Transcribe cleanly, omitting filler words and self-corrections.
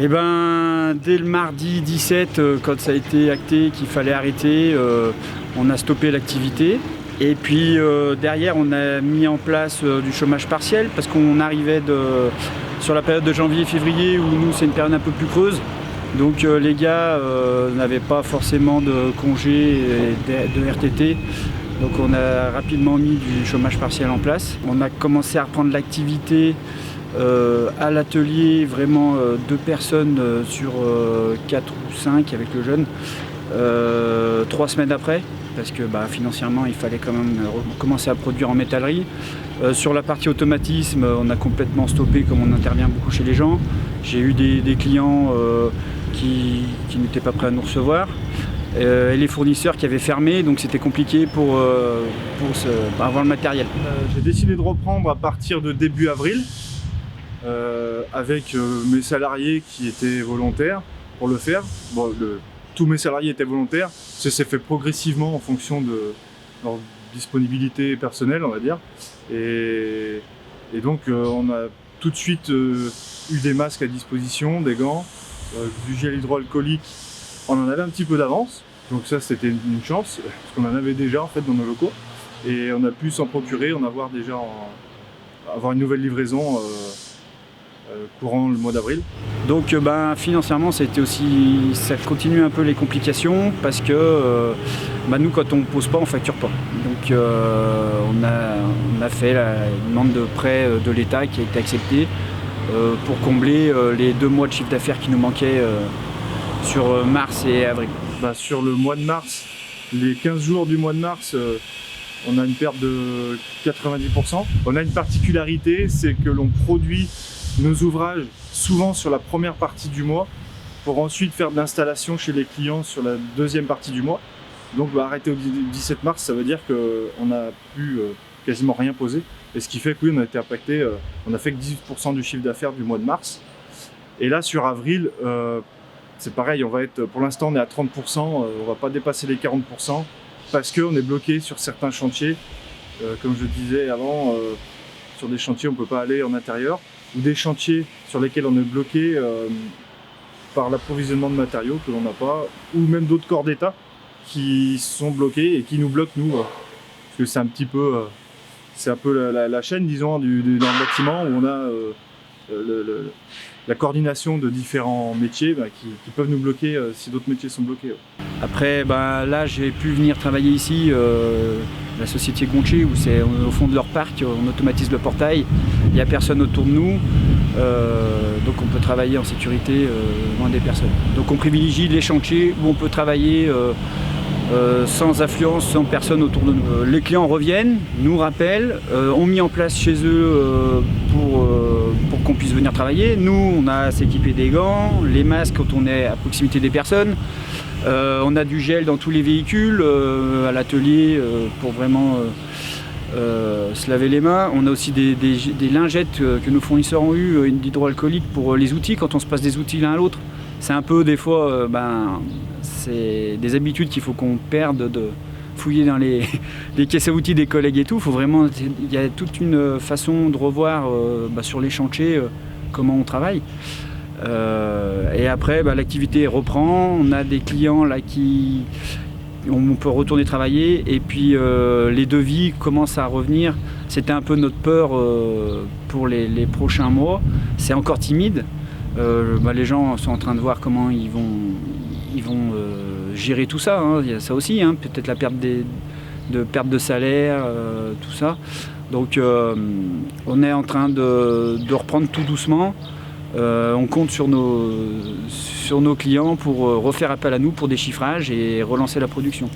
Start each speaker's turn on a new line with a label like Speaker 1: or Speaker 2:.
Speaker 1: Eh ben, dès le mardi 17, quand ça a été acté qu'il fallait arrêter, on a stoppé l'activité. Et puis derrière, on a mis en place du chômage partiel parce qu'on arrivait sur la période de janvier-février où nous, c'est une période un peu plus creuse. Donc les gars n'avaient pas forcément de congés et de RTT. Donc on a rapidement mis du chômage partiel en place. On a commencé à reprendre l'activité à l'atelier, vraiment 2 personnes sur 4 ou 5 avec le jeune, 3 semaines après, parce que financièrement il fallait quand même commencer à produire en métallerie. Sur la partie automatisme, on a complètement stoppé comme on intervient beaucoup chez les gens. J'ai eu des clients qui n'étaient pas prêts à nous recevoir. Et les fournisseurs qui avaient fermé, donc c'était compliqué pour avoir le matériel.
Speaker 2: J'ai décidé de reprendre à partir de début avril avec mes salariés qui étaient volontaires pour le faire. Bon, tous mes salariés étaient volontaires, ça s'est fait progressivement en fonction de leur disponibilité personnelle, on va dire. Et donc on a tout de suite eu des masques à disposition, des gants, du gel hydroalcoolique. On en avait un petit peu d'avance, donc ça c'était une chance, parce qu'on en avait déjà en fait dans nos locaux. Et on a pu s'en procurer, avoir une nouvelle livraison courant le mois d'avril.
Speaker 1: Donc financièrement ça continue un peu les complications parce que nous quand on ne pose pas on facture pas. Donc on a fait la demande de prêt de l'État qui a été acceptée pour combler les 2 mois de chiffre d'affaires qui nous manquaient sur mars et avril.
Speaker 2: Sur le mois de mars, les 15 jours du mois de mars, on a une perte de 90%. On a une particularité, c'est que l'on produit nos ouvrages souvent sur la première partie du mois pour ensuite faire de l'installation chez les clients sur la deuxième partie du mois. Donc arrêter au 17 mars, ça veut dire qu'on n'a pu quasiment rien poser. Et ce qui fait que oui, on a été impacté, on a fait que 18% du chiffre d'affaires du mois de mars. Et là sur avril, c'est pareil, pour l'instant on est à 30%, on ne va pas dépasser les 40% parce qu'on est bloqué sur certains chantiers. Comme je disais avant, sur des chantiers on ne peut pas aller en intérieur, ou des chantiers sur lesquels on est bloqué par l'approvisionnement de matériaux que l'on n'a pas, ou même d'autres corps d'État qui sont bloqués et qui nous bloquent nous. Parce que c'est un peu la chaîne, disons, dans le bâtiment où on a la coordination de différents métiers qui peuvent nous bloquer si d'autres métiers sont bloqués.
Speaker 1: Après, là, j'ai pu venir travailler ici, la société Gontier, où c'est au fond de leur parc, on automatise le portail, il n'y a personne autour de nous, donc on peut travailler en sécurité loin des personnes. Donc on privilégie les chantiers où on peut travailler sans affluence, sans personne autour de nous. Les clients reviennent, nous rappellent, ont mis en place chez eux pour qu'on puisse venir travailler. Nous, on a à s'équiper des gants, les masques quand on est à proximité des personnes. On a du gel dans tous les véhicules, à l'atelier pour vraiment se laver les mains. On a aussi des lingettes que nos fournisseurs ont eu, d'hydroalcoolique pour les outils, quand on se passe des outils l'un à l'autre. C'est un peu des fois, c'est des habitudes qu'il faut qu'on perde de fouiller dans les caisses à outils des collègues et tout. Il y a toute une façon de revoir sur les chantiers comment on travaille. Et après l'activité reprend, on a des clients là on peut retourner travailler et puis les devis commencent à revenir. C'était un peu notre peur pour les prochains mois, c'est encore timide. Les gens sont en train de voir comment ils vont gérer tout ça, hein. Il y a ça aussi, hein. Peut-être la perte de salaire, tout ça. Donc on est en train de reprendre tout doucement. On compte sur nos clients pour refaire appel à nous pour des chiffrages et relancer la production.